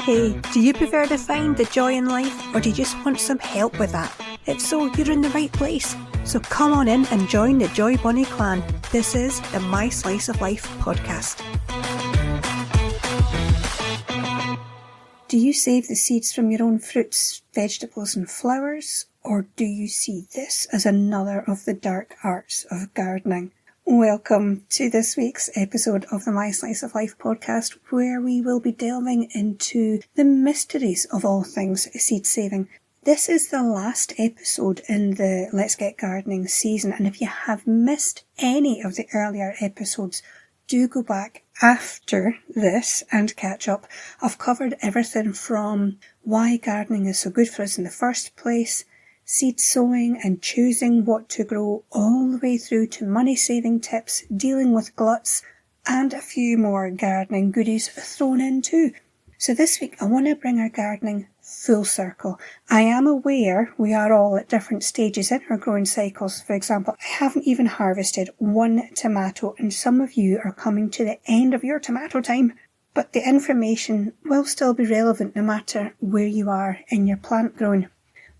Hey, do you prefer to find the joy in life, or do you just want some help with that? If so, you're in the right place. So come on in and join the Joy Bunny clan. This is the My Slice of Life podcast. Do you save the seeds from your own fruits, vegetables and flowers, or do you see this as another of the dark arts of gardening? Welcome to this week's episode of the My Slice of Life podcast, where we will be delving into the mysteries of all things seed saving. This is the last episode in the Let's Get Gardening season, and if you have missed any of the earlier episodes, do go back after this and catch up. I've covered everything from why gardening is so good for us in the first place, seed sowing and choosing what to grow, all the way through to money saving tips, dealing with gluts, and a few more gardening goodies thrown in too. So this week I want to bring our gardening full circle. I am aware we are all at different stages in our growing cycles. For example, I haven't even harvested one tomato, and some of you are coming to the end of your tomato time. But the information will still be relevant no matter where you are in your plant growing.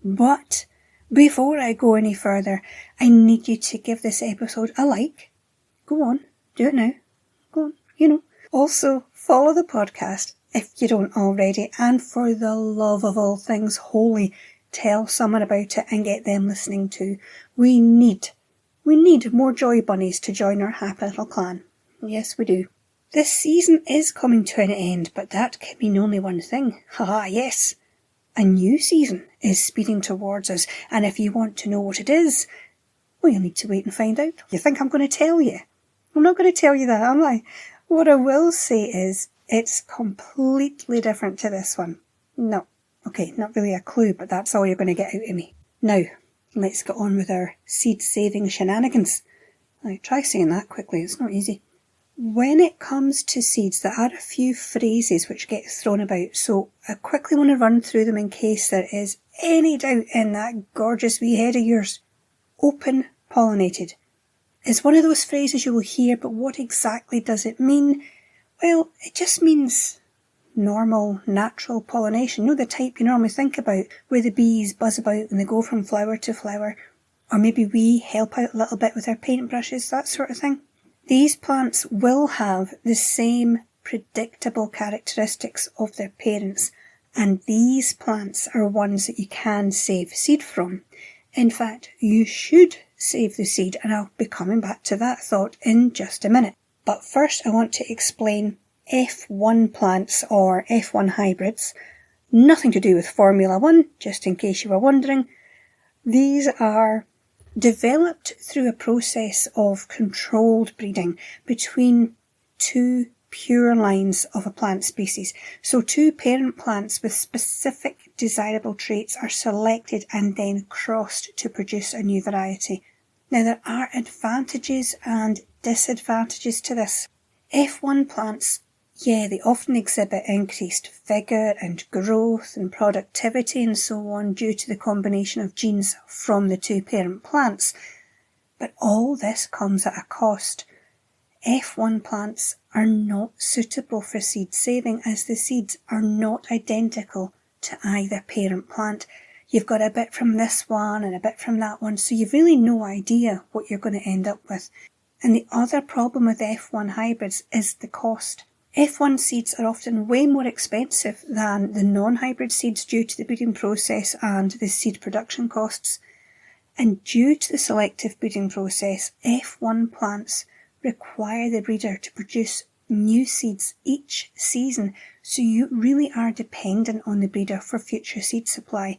But before I go any further, I need you to give this episode a like. Go on, do it now. Go on, Also, follow the podcast if you don't already, and for the love of all things holy, tell someone about it and get them listening too. We need more joy bunnies to join our happy little clan. Yes, we do. This season is coming to an end, but that can mean only one thing. Haha, yes. A new season is speeding towards us, and if you want to know what it is, well, you'll need to wait and find out. You think I'm going to tell you? I'm not going to tell you that, am I? What I will say is, it's completely different to this one. No. Okay, not really a clue, but that's all you're going to get out of me. Now, let's get on with our seed-saving shenanigans. Now, try saying that quickly, it's not easy. When it comes to seeds, there are a few phrases which get thrown about, so I quickly want to run through them in case there is any doubt in that gorgeous wee head of yours. Open pollinated is one of those phrases you will hear, but what exactly does it mean? Well, it just means normal, natural pollination. The type you normally think about, where the bees buzz about when they go from flower to flower, or maybe we help out a little bit with our paintbrushes, that sort of thing. These plants will have the same predictable characteristics of their parents, and these plants are ones that you can save seed from. In fact, you should save the seed, and I'll be coming back to that thought in just a minute. But first I want to explain F1 plants, or F1 hybrids. Nothing to do with Formula 1, just in case you were wondering. These are developed through a process of controlled breeding between two pure lines of a plant species. So two parent plants with specific desirable traits are selected and then crossed to produce a new variety. Now, there are advantages and disadvantages to this. F1 plants, they often exhibit increased vigour and growth and productivity and so on due to the combination of genes from the two parent plants. But all this comes at a cost. F1 plants are not suitable for seed saving, as the seeds are not identical to either parent plant. You've got a bit from this one and a bit from that one, so you've really no idea what you're going to end up with. And the other problem with F1 hybrids is the cost. F1 seeds are often way more expensive than the non-hybrid seeds due to the breeding process and the seed production costs. And due to the selective breeding process, F1 plants require the breeder to produce new seeds each season, so you really are dependent on the breeder for future seed supply.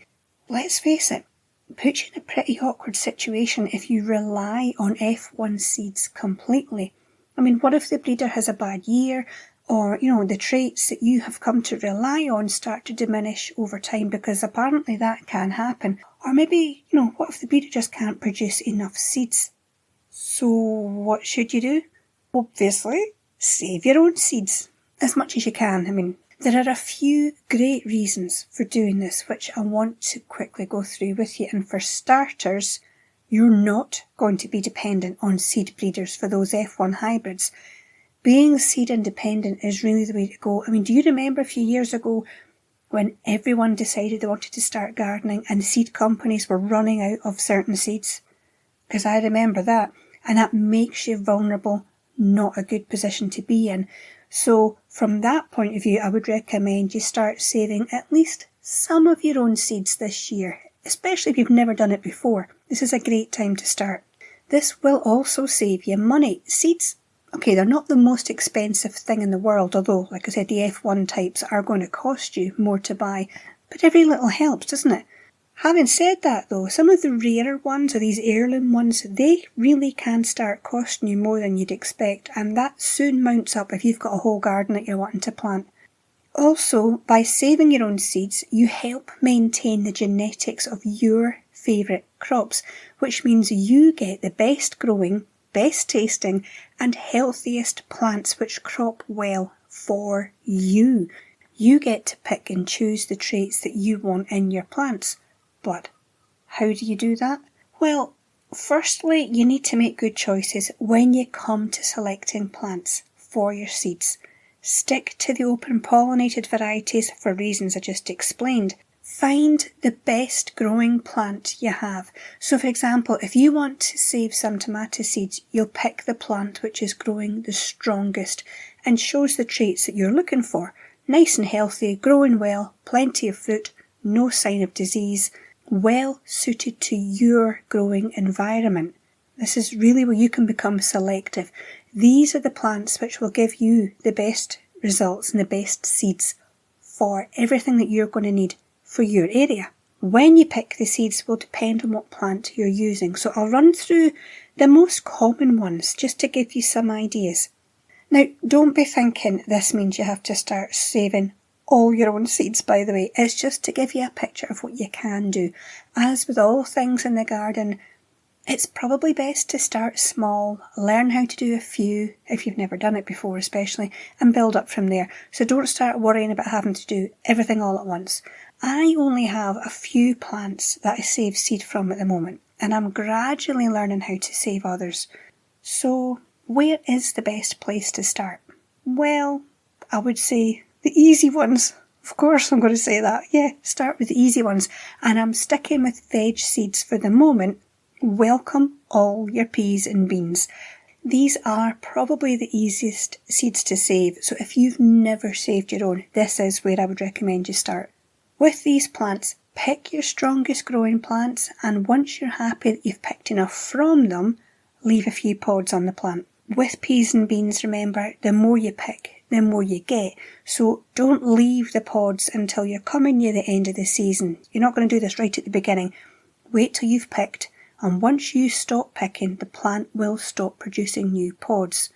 Let's face it, it puts you in a pretty awkward situation if you rely on F1 seeds completely. I mean, what if the breeder has a bad year, or, the traits that you have come to rely on start to diminish over time, because apparently that can happen. Or maybe, what if the breeder just can't produce enough seeds? So what should you do? Obviously, save your own seeds as much as you can. I mean, there are a few great reasons for doing this, which I want to quickly go through with you. And for starters, you're not going to be dependent on seed breeders for those F1 hybrids. Being seed independent is really the way to go. I mean, do you remember a few years ago when everyone decided they wanted to start gardening and seed companies were running out of certain seeds? Because I remember that, and that makes you vulnerable, not a good position to be in. So from that point of view, I would recommend you start saving at least some of your own seeds this year, especially if you've never done it before. This is a great time to start. This will also save you money. Seeds, okay, they're not the most expensive thing in the world, although, like I said, the F1 types are going to cost you more to buy, but every little helps, doesn't it? Having said that though, some of the rarer ones, or these heirloom ones, they really can start costing you more than you'd expect, and that soon mounts up if you've got a whole garden that you're wanting to plant. Also, by saving your own seeds, you help maintain the genetics of your favourite crops, which means you get the best growing, best tasting and healthiest plants which crop well for you. You get to pick and choose the traits that you want in your plants. But how do you do that? Well, firstly, you need to make good choices when you come to selecting plants for your seeds. Stick to the open pollinated varieties for reasons I just explained. Find the best growing plant you have. So for example, if you want to save some tomato seeds, you'll pick the plant which is growing the strongest and shows the traits that you're looking for. Nice and healthy, growing well, plenty of fruit, no sign of disease, well suited to your growing environment. This is really where you can become selective. These are the plants which will give you the best results and the best seeds for everything that you're going to need for your area. When you pick the seeds will depend on what plant you're using. So I'll run through the most common ones just to give you some ideas. Now, don't be thinking this means you have to start saving all your own seeds, by the way. It's just to give you a picture of what you can do. As with all things in the garden, it's probably best to start small, learn how to do a few, if you've never done it before especially, and build up from there. So don't start worrying about having to do everything all at once. I only have a few plants that I save seed from at the moment, and I'm gradually learning how to save others. So where is the best place to start? Well, I would say the easy ones. Of course I'm going to say that. Yeah, start with the easy ones. And I'm sticking with veg seeds for the moment. Welcome all your peas and beans. These are probably the easiest seeds to save. So if you've never saved your own, this is where I would recommend you start. With these plants, pick your strongest growing plants, and once you're happy that you've picked enough from them, leave a few pods on the plant. With peas and beans, remember, the more you pick, the more you get. So don't leave the pods until you're coming near the end of the season. You're not going to do this right at the beginning. Wait till you've picked, and once you stop picking, the plant will stop producing new pods.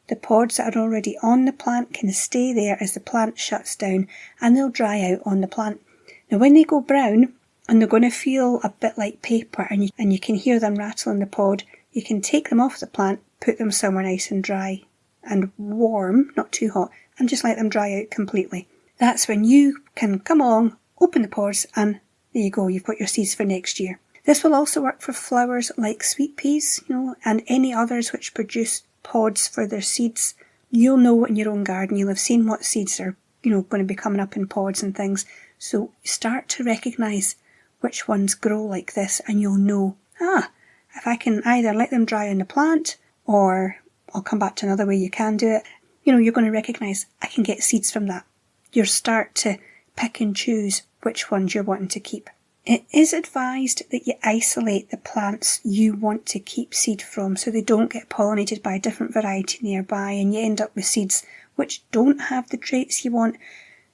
The pods that are already on the plant can stay there as the plant shuts down, and they'll dry out on the plant. Now when they go brown, and they're going to feel a bit like paper, and you can hear them rattle in the pod, you can take them off the plant, put them somewhere nice and dry and warm, not too hot, and just let them dry out completely. That's when you can come along, open the pods, and there you go, you've got your seeds for next year. This will also work for flowers like sweet peas, and any others which produce pods for their seeds. You'll know in your own garden, you'll have seen what seeds are, going to be coming up in pods and things. So start to recognise which ones grow like this, and you'll know, if I can either let them dry on the plant, or I'll come back to another way you can do it, you're going to recognise I can get seeds from that. You'll start to pick and choose which ones you're wanting to keep. It is advised that you isolate the plants you want to keep seed from so they don't get pollinated by a different variety nearby and you end up with seeds which don't have the traits you want.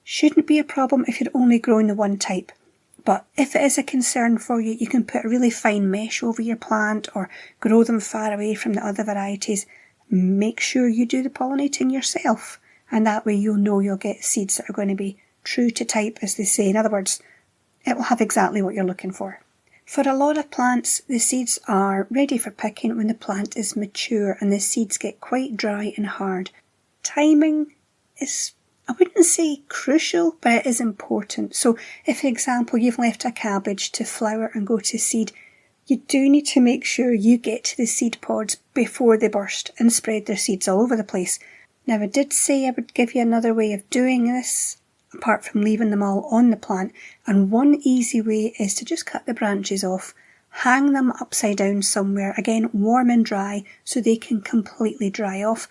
Shouldn't be a problem if you're only growing the one type. But if it is a concern for you, you can put a really fine mesh over your plant or grow them far away from the other varieties. Make sure you do the pollinating yourself, and that way you'll know you'll get seeds that are going to be true to type, as they say. In other words, it will have exactly what you're looking for. For a lot of plants, the seeds are ready for picking when the plant is mature and the seeds get quite dry and hard. Timing is, I wouldn't say crucial, but it is important. So if, for example, you've left a cabbage to flower and go to seed, you do need to make sure you get to the seed pods before they burst and spread their seeds all over the place. Now, I did say I would give you another way of doing this. apart from leaving them all on the plant. And one easy way is to just cut the branches off, hang them upside down somewhere, again warm and dry, so they can completely dry off.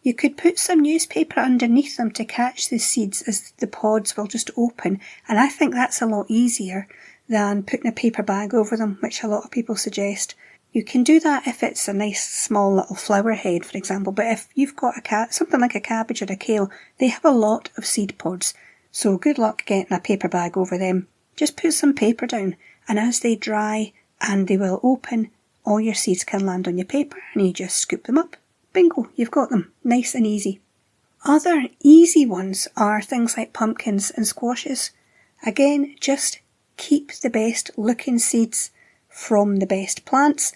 You could put some newspaper underneath them to catch the seeds as the pods will just open, and I think that's a lot easier than putting a paper bag over them, which a lot of people suggest. You can do that if it's a nice small little flower head, for example, but if you've got something like a cabbage or a kale, they have a lot of seed pods, so good luck getting a paper bag over them. Just put some paper down, and as they dry and they will open, all your seeds can land on your paper and you just scoop them up. Bingo, you've got them. Nice and easy. Other easy ones are things like pumpkins and squashes. Again, just keep the best looking seeds from the best plants.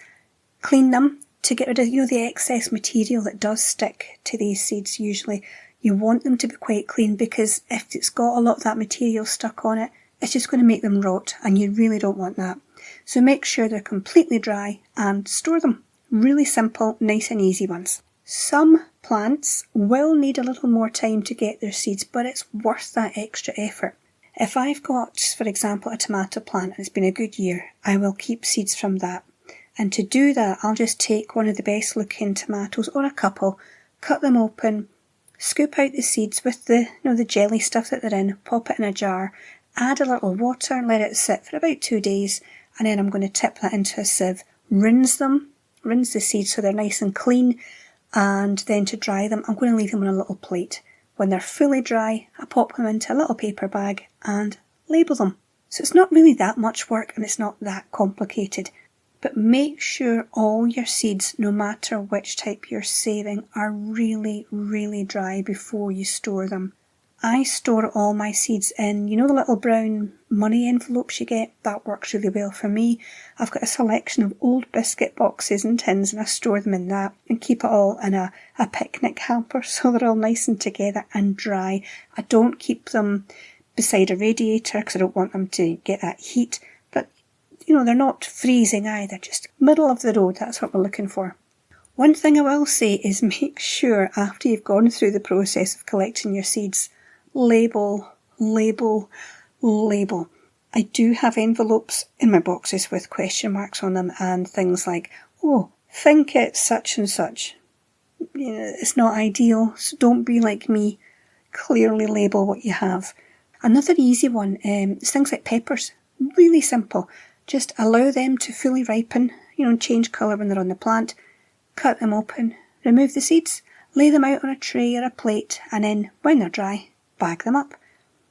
Clean them to get rid of the excess material that does stick to these seeds usually. You want them to be quite clean, because if it's got a lot of that material stuck on it, it's just going to make them rot, and you really don't want that. So make sure they're completely dry and store them. Really simple, nice and easy ones. Some plants will need a little more time to get their seeds, but it's worth that extra effort. If I've got, for example, a tomato plant and it's been a good year, I will keep seeds from that. And to do that, I'll just take one of the best looking tomatoes, or a couple, cut them open, scoop out the seeds with the jelly stuff that they're in, pop it in a jar, add a little water and let it sit for about 2 days, and then I'm going to tip that into a sieve, rinse the seeds so they're nice and clean, and then to dry them, I'm going to leave them on a little plate. When they're fully dry, I pop them into a little paper bag and label them. So it's not really that much work and it's not that complicated. But make sure all your seeds, no matter which type you're saving, are really, really dry before you store them. I store all my seeds in, the little brown money envelopes you get? That works really well for me. I've got a selection of old biscuit boxes and tins, and I store them in that and keep it all in a picnic hamper so they're all nice and together and dry. I don't keep them beside a radiator because I don't want them to get that heat, but they're not freezing either, just middle of the road. That's what we're looking for. One thing I will say is make sure after you've gone through the process of collecting your seeds, label, label, label. I do have envelopes in my boxes with question marks on them and things like, think it's such and such. It's not ideal, so don't be like me. Clearly label what you have. Another easy one is things like peppers. Really simple. Just allow them to fully ripen, and change colour when they're on the plant. Cut them open, remove the seeds, lay them out on a tray or a plate, and then, when they're dry, bag them up.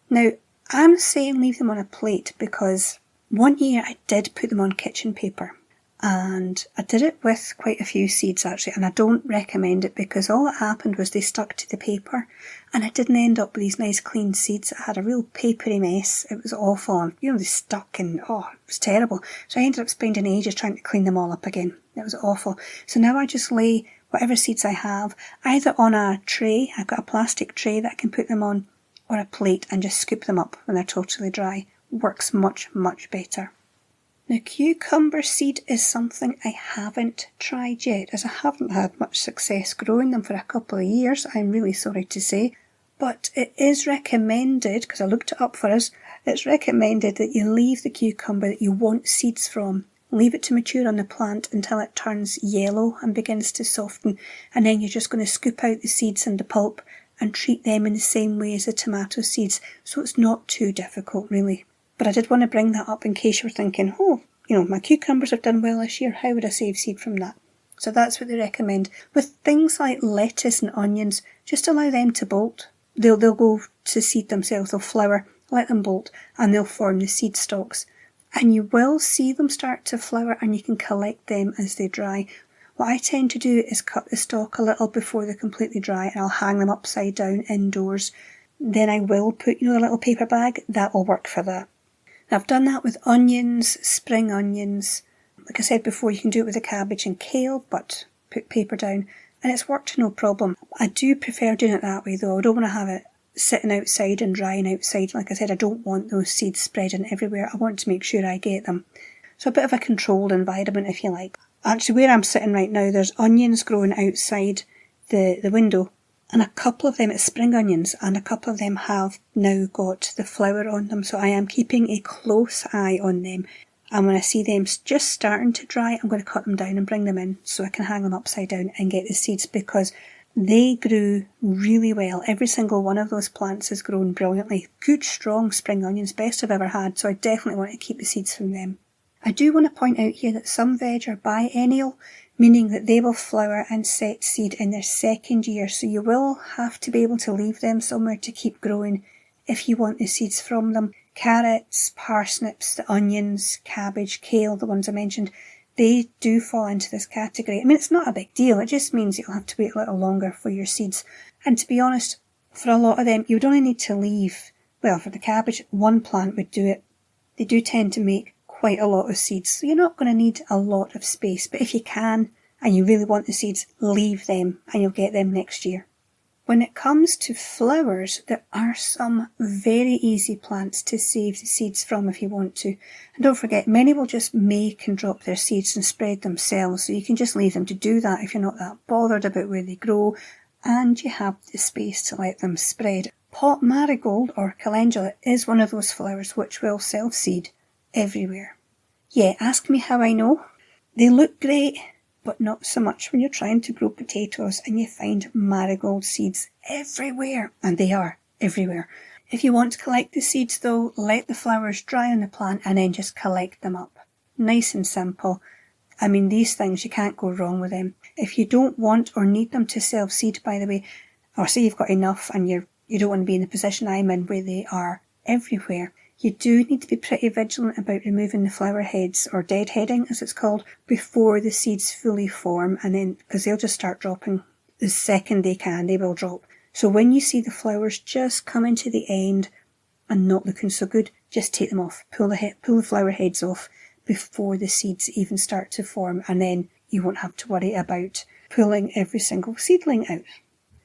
Now, I'm saying leave them on a plate because one year I did put them on kitchen paper, and I did it with quite a few seeds actually, and I don't recommend it because all that happened was they stuck to the paper and I didn't end up with these nice clean seeds. I had a real papery mess. It was awful. They stuck and it was terrible. So I ended up spending ages trying to clean them all up again. It was awful. So now I just lay whatever seeds I have either on a tray. I've got a plastic tray that I can put them on, or a plate, and just scoop them up when they're totally dry. Works much, much better. Now, cucumber seed is something I haven't tried yet, as I haven't had much success growing them for a couple of years, I'm really sorry to say. But it is recommended, because I looked it up for us, it's recommended that you leave the cucumber that you want seeds from. Leave it to mature on the plant until it turns yellow and begins to soften, and then you're just going to scoop out the seeds and the pulp and treat them in the same way as the tomato seeds, so it's not too difficult really. But I did want to bring that up in case you're thinking, my cucumbers have done well this year, how would I save seed from that? So that's what they recommend. With things like lettuce and onions, just allow them to bolt. They'll go to seed themselves, they'll flower, let them bolt, and they'll form the seed stalks. And you will see them start to flower, and you can collect them as they dry. What I tend to do is cut the stalk a little before they're completely dry, and I'll hang them upside down indoors. Then I will put, the little paper bag. That will work for that. Now, I've done that with onions, spring onions. Like I said before, you can do it with a cabbage and kale, but put paper down, and it's worked no problem. I do prefer doing it that way though. I don't want to have it sitting outside and drying outside. Like I said, I don't want those seeds spreading everywhere. I want to make sure I get them. So a bit of a controlled environment, if you like. Actually, where I'm sitting right now, there's onions growing outside the window, And a couple of them, it's spring onions, and a couple of them have now got the flower on them. So I am keeping a close eye on them. And when I see them just starting to dry, I'm going to cut them down and bring them in so I can hang them upside down and get the seeds, because they grew really well. Every single one of those plants has grown brilliantly. Good, strong spring onions, best I've ever had. So I definitely want to keep the seeds from them. I do want to point out here that some veg are biennial, meaning that they will flower and set seed in their second year. So you will have to be able to leave them somewhere to keep growing if you want the seeds from them. Carrots, parsnips, the onions, cabbage, kale, the ones I mentioned, they do fall into this category. I mean, it's not a big deal. It just means you'll have to wait a little longer for your seeds. And to be honest, for a lot of them, you would only need to leave, well, for the cabbage, one plant would do it. They do tend to make quite a lot of seeds, so you're not going to need a lot of space. But if you can, and you really want the seeds, leave them and you'll get them next year. When it comes to flowers, there are some very easy plants to save the seeds from if you want to. And don't forget, many will just make and drop their seeds and spread themselves, so you can just leave them to do that if you're not that bothered about where they grow and you have the space to let them spread. Pot marigold or calendula is one of those flowers which will self-seed everywhere. Yeah, ask me how I know. They look great, but not so much when you're trying to grow potatoes and you find marigold seeds everywhere, and they are everywhere. If you want to collect the seeds though, let the flowers dry on the plant and then just collect them up. Nice and simple. I mean, these things, you can't go wrong with them. If you don't want or need them to self-seed, by the way, or say you've got enough and you don't want to be in the position I'm in where they are everywhere, you do need to be pretty vigilant about removing the flower heads, or deadheading as it's called, before the seeds fully form, and then, because they'll just start dropping the second they can, they will drop. So when you see the flowers just coming to the end and not looking so good, just take them off, pull the flower heads off before the seeds even start to form, and then you won't have to worry about pulling every single seedling out.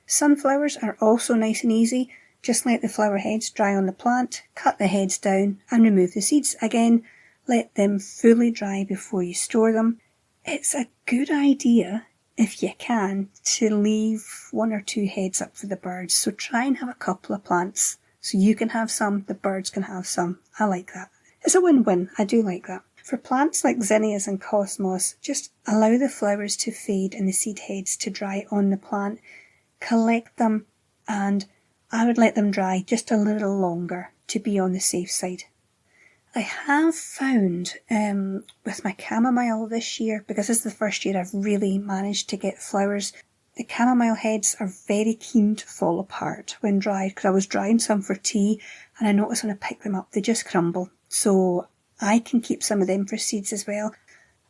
Sunflowers are also nice and easy. Just let the flower heads dry on the plant, cut the heads down and remove the seeds. Again, let them fully dry before you store them. It's a good idea, if you can, to leave one or two heads up for the birds. So try and have a couple of plants. So you can have some, the birds can have some. I like that. It's a win-win. I do like that. For plants like zinnias and cosmos, just allow the flowers to fade and the seed heads to dry on the plant. Collect them, and I would let them dry just a little longer to be on the safe side. I have found with my chamomile this year, because this is the first year I've really managed to get flowers, the chamomile heads are very keen to fall apart when dried, because I was drying some for tea and I noticed when I pick them up they just crumble. So I can keep some of them for seeds as well.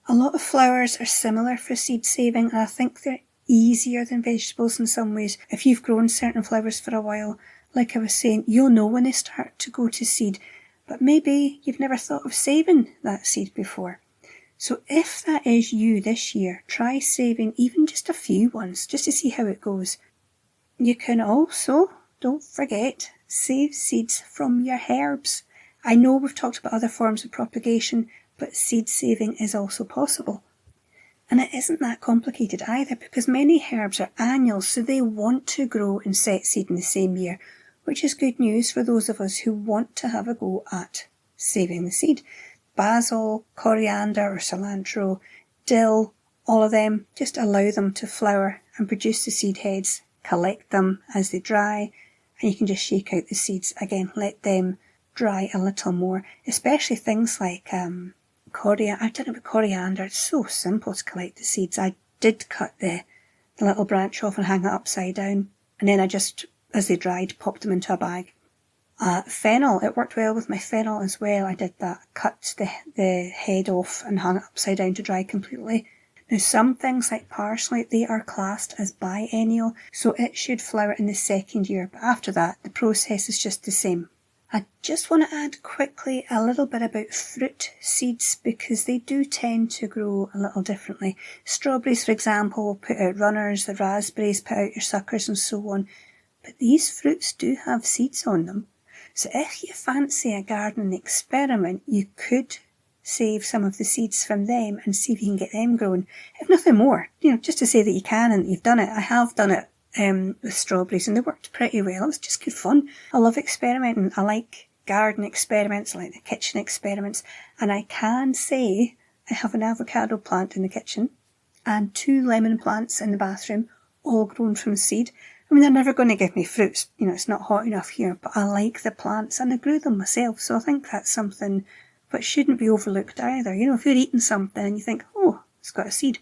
A lot of flowers are similar for seed saving, and I think they're easier than vegetables in some ways. If you've grown certain flowers for a while, like I was saying, you'll know when they start to go to seed, but maybe you've never thought of saving that seed before. So if that is you this year, try saving even just a few ones, just to see how it goes. You can also, don't forget, save seeds from your herbs. I know we've talked about other forms of propagation, but seed saving is also possible. And it isn't that complicated either, because many herbs are annuals, so they want to grow and set seed in the same year, which is good news for those of us who want to have a go at saving the seed. Basil, coriander or cilantro, dill, all of them, just allow them to flower and produce the seed heads, collect them as they dry, and you can just shake out the seeds. Again, let them dry a little more, especially things like coriander. I've done it with coriander. It's so simple to collect the seeds. I did cut the little branch off and hang it upside down, and then I just, as they dried, popped them into a bag. Fennel, it worked well with my fennel as well. I did that, cut the head off and hung it upside down to dry completely. Now some things like parsley, they are classed as biennial, so it should flower in the second year, but after that the process is just the same. I just want to add quickly a little bit about fruit seeds, because they do tend to grow a little differently. Strawberries, for example, will put out runners, the raspberries put out your suckers and so on. But these fruits do have seeds on them. So if you fancy a gardening experiment, you could save some of the seeds from them and see if you can get them growing. If nothing more, just to say that you can and you've done it. I have done it with strawberries, and they worked pretty well. It was just good fun. I love experimenting. I like garden experiments, I like the kitchen experiments, and I can say I have an avocado plant in the kitchen and 2 lemon plants in the bathroom, all grown from seed. I mean, they're never going to give me fruits. You know, it's not hot enough here, but I like the plants and I grew them myself. So I think that's something that shouldn't be overlooked either. You know, if you're eating something and you think, oh, it's got a seed,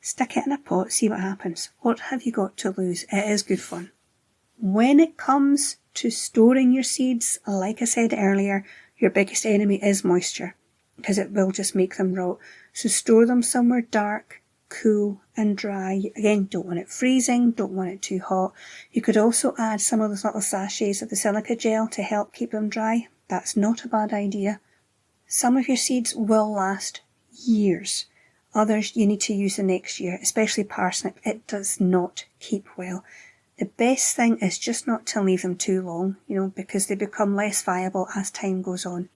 stick it in a pot, see what happens. What have you got to lose? It is good fun. When it comes to storing your seeds, like I said earlier, your biggest enemy is moisture, because it will just make them rot. So store them somewhere dark, cool and dry. Again, don't want it freezing, don't want it too hot. You could also add some of those little sachets of the silica gel to help keep them dry. That's not a bad idea. Some of your seeds will last years. Others you need to use the next year, especially parsnip. It does not keep well. The best thing is just not to leave them too long, because they become less viable as time goes on.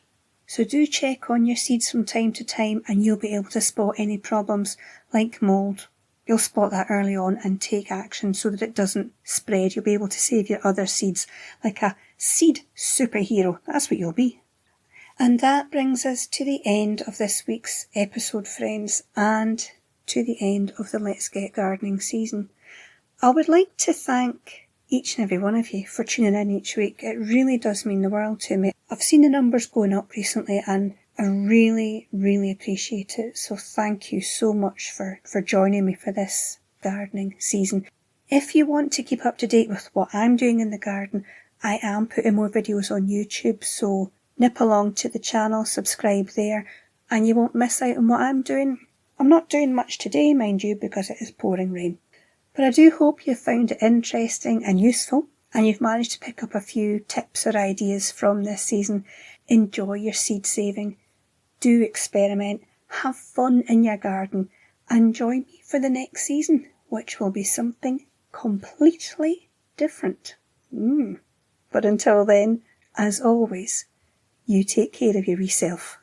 So do check on your seeds from time to time and you'll be able to spot any problems like mould. You'll spot that early on and take action so that it doesn't spread. You'll be able to save your other seeds like a seed superhero. That's what you'll be. And that brings us to the end of this week's episode, friends, and to the end of the Let's Get Gardening season. I would like to thank each and every one of you for tuning in each week. It really does mean the world to me. I've seen the numbers going up recently and I really, really appreciate it. So thank you so much for joining me for this gardening season. If you want to keep up to date with what I'm doing in the garden, I am putting more videos on YouTube, so nip along to the channel, subscribe there, and you won't miss out on what I'm doing. I'm not doing much today, mind you, because it is pouring rain. But I do hope you found it interesting and useful, and you've managed to pick up a few tips or ideas from this season. Enjoy your seed saving, do experiment, have fun in your garden, and join me for the next season, which will be something completely different. But until then, as always, you take care of your wee self.